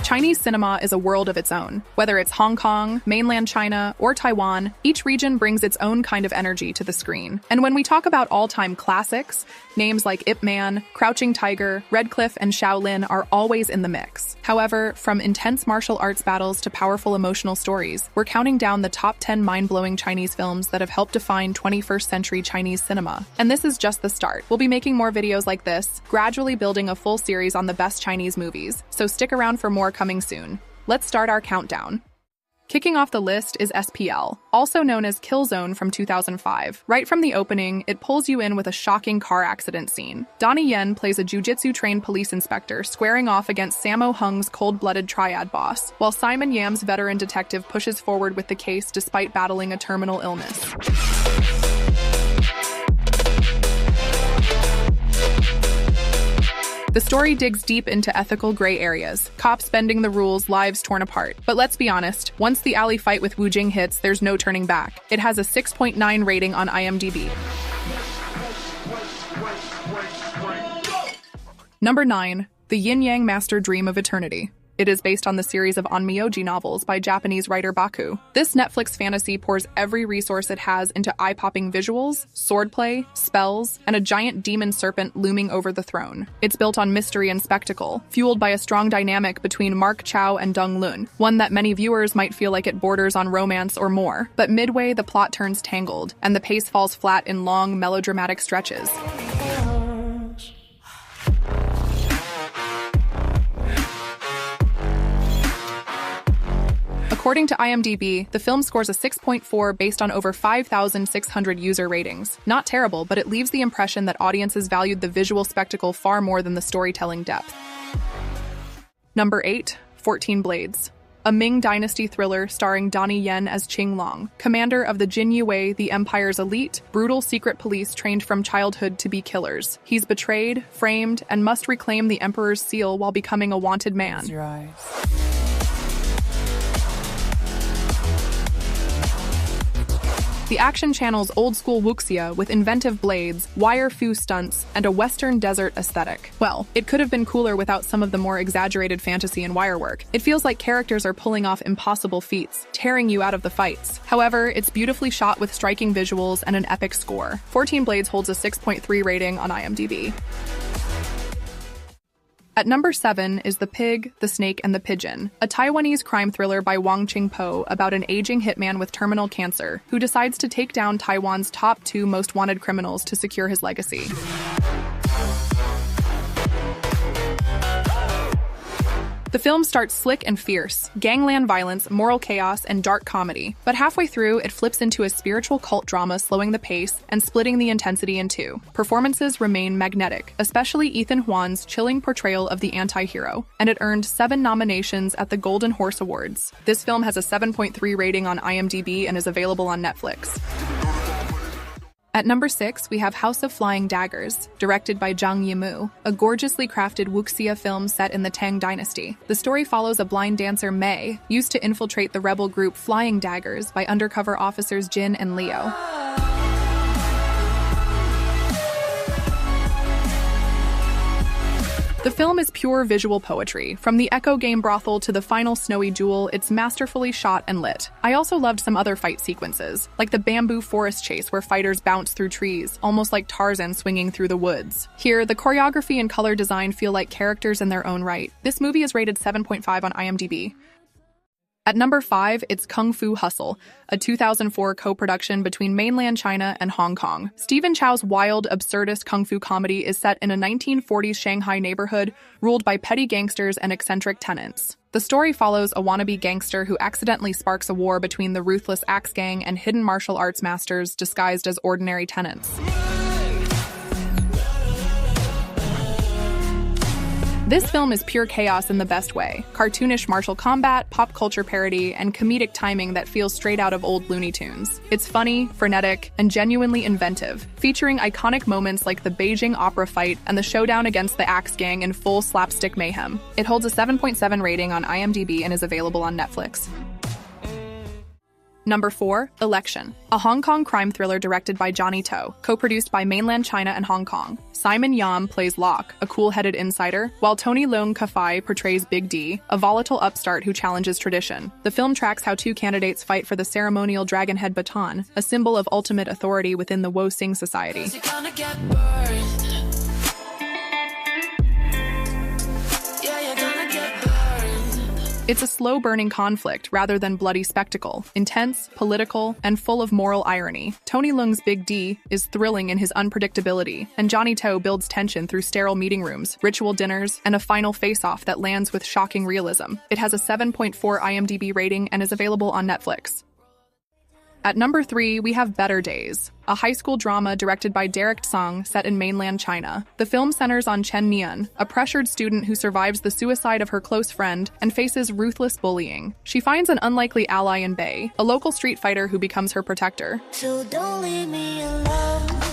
Chinese cinema is a world of its own. Whether it's Hong Kong, mainland China, or Taiwan, each region brings its own kind of energy to the screen. And when we talk about all-time classics, names like Ip Man, Crouching Tiger, Red Cliff, and Shaolin are always in the mix. However, from intense martial arts battles to powerful emotional stories, we're counting down the top 10 mind-blowing Chinese films that have helped define 21st century Chinese cinema. And this is just the start. We'll be making more videos like this, gradually building a full series on the best Chinese movies. So stick around for more coming soon. Let's start our countdown. Kicking off the list is SPL, also known as Killzone from 2005. Right from the opening, it pulls you in with a shocking car accident scene. Donnie Yen plays a jiu-jitsu-trained police inspector squaring off against Sammo Hung's cold-blooded triad boss, while Simon Yam's veteran detective pushes forward with the case despite battling a terminal illness. The story digs deep into ethical gray areas, cops bending the rules, lives torn apart. But let's be honest, once the alley fight with Wu Jing hits, there's no turning back. It has a 6.9 rating on IMDb. Number 9. The Yin-Yang Master Dream of Eternity. It is based on the series of onmyoji novels by Japanese writer Baku. This Netflix fantasy pours every resource it has into eye-popping visuals, swordplay, spells, and a giant demon serpent looming over the throne. It's built on mystery and spectacle, fueled by a strong dynamic between Mark Chow and Dong Lun, one that many viewers might feel like it borders on romance or more. But midway, the plot turns tangled, and the pace falls flat in long, melodramatic stretches. According to IMDb, the film scores a 6.4 based on over 5,600 user ratings. Not terrible, but it leaves the impression that audiences valued the visual spectacle far more than the storytelling depth. Number 8. 14 Blades. A Ming Dynasty thriller starring Donnie Yen as Qing Long, commander of the Jin Yue, the Empire's elite, brutal secret police trained from childhood to be killers. He's betrayed, framed, and must reclaim the Emperor's seal while becoming a wanted man. Close your eyes. The action channels old-school wuxia with inventive blades, wire-fu stunts, and a western desert aesthetic. Well, it could have been cooler without some of the more exaggerated fantasy and wire work. It feels like characters are pulling off impossible feats, tearing you out of the fights. However, it's beautifully shot with striking visuals and an epic score. 14 Blades holds a 6.3 rating on IMDb. At number 7 is The Pig, the Snake, and the Pigeon, a Taiwanese crime thriller by Wang Qingpo about an aging hitman with terminal cancer who decides to take down Taiwan's top 2 most wanted criminals to secure his legacy. The film starts slick and fierce, gangland violence, moral chaos, and dark comedy. But halfway through, it flips into a spiritual cult drama, slowing the pace and splitting the intensity in two. Performances remain magnetic, especially Ethan Huan's chilling portrayal of the anti-hero, and it earned 7 nominations at the Golden Horse Awards. This film has a 7.3 rating on IMDb and is available on Netflix. At number 6, we have House of Flying Daggers, directed by Zhang Yimou, a gorgeously crafted wuxia film set in the Tang Dynasty. The story follows a blind dancer, Mei, used to infiltrate the rebel group Flying Daggers by undercover officers Jin and Liu. The film is pure visual poetry. From the Echo Game brothel to the final snowy duel, it's masterfully shot and lit. I also loved some other fight sequences, like the bamboo forest chase where fighters bounce through trees, almost like Tarzan swinging through the woods. Here, the choreography and color design feel like characters in their own right. This movie is rated 7.5 on IMDb. At number 5, it's Kung Fu Hustle, a 2004 co-production between mainland China and Hong Kong. Stephen Chow's wild, absurdist kung fu comedy is set in a 1940s Shanghai neighborhood ruled by petty gangsters and eccentric tenants. The story follows a wannabe gangster who accidentally sparks a war between the ruthless Axe Gang and hidden martial arts masters disguised as ordinary tenants. This film is pure chaos in the best way. Cartoonish martial combat, pop culture parody, and comedic timing that feels straight out of old Looney Tunes. It's funny, frenetic, and genuinely inventive, featuring iconic moments like the Beijing opera fight and the showdown against the Axe Gang in full slapstick mayhem. It holds a 7.7 rating on IMDb and is available on Netflix. Number 4, Election, a Hong Kong crime thriller directed by Johnny To, co-produced by mainland China and Hong Kong. Simon Yam plays Locke, a cool-headed insider, while Tony Leung Ka-fai portrays Big D, a volatile upstart who challenges tradition. The film tracks how two candidates fight for the ceremonial dragon head baton, a symbol of ultimate authority within the Wo Sing society. It's a slow-burning conflict rather than bloody spectacle, intense, political, and full of moral irony. Tony Leung's Big D is thrilling in his unpredictability, and Johnny To builds tension through sterile meeting rooms, ritual dinners, and a final face-off that lands with shocking realism. It has a 7.4 IMDb rating and is available on Netflix. At number 3, we have Better Days, a high school drama directed by Derek Tsang set in mainland China. The film centers on Chen Nian, a pressured student who survives the suicide of her close friend and faces ruthless bullying. She finds an unlikely ally in Bei, a local street fighter who becomes her protector. So don't leave me alone.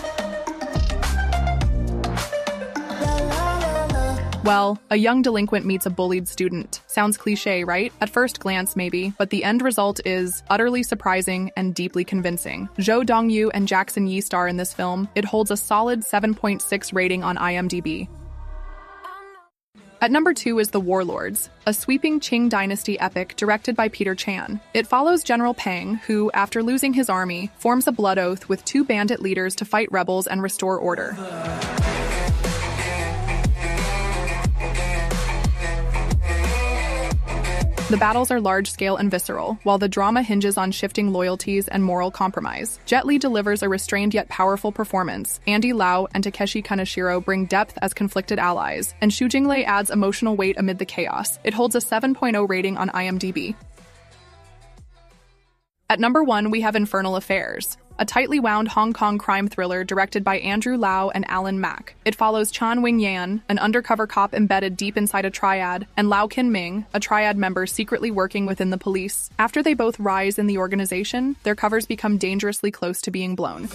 Well, a young delinquent meets a bullied student. Sounds cliché, right? At first glance, maybe, but the end result is utterly surprising and deeply convincing. Zhou Dongyu and Jackson Yi star in this film. It holds a solid 7.6 rating on IMDb. At number 2 is The Warlords, a sweeping Qing dynasty epic directed by Peter Chan. It follows General Peng, who, after losing his army, forms a blood oath with two bandit leaders to fight rebels and restore order. The battles are large-scale and visceral, while the drama hinges on shifting loyalties and moral compromise. Jet Li delivers a restrained yet powerful performance. Andrew Lau and Takeshi Kaneshiro bring depth as conflicted allies, and Xu Jinglei adds emotional weight amid the chaos. It holds a 7.0 rating on IMDb. At number 1, we have Infernal Affairs, a tightly wound Hong Kong crime thriller directed by Andrew Lau and Alan Mak. It follows Chan Wing-yan, an undercover cop embedded deep inside a triad, and Lau Kin-ming, a triad member secretly working within the police. After they both rise in the organization, their covers become dangerously close to being blown.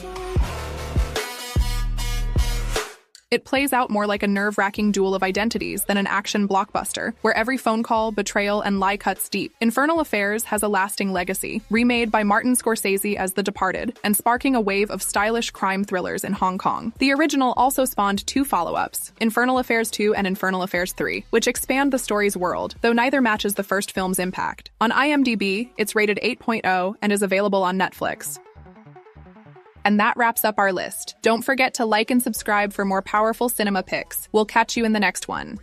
It plays out more like a nerve-wracking duel of identities than an action blockbuster, where every phone call, betrayal, and lie cuts deep. Infernal Affairs has a lasting legacy, remade by Martin Scorsese as The Departed, and sparking a wave of stylish crime thrillers in Hong Kong. The original also spawned two follow-ups, Infernal Affairs 2 and Infernal Affairs 3, which expand the story's world, though neither matches the first film's impact. On IMDb, it's rated 8.0 and is available on Netflix. And that wraps up our list. Don't forget to like and subscribe for more powerful cinema picks. We'll catch you in the next one.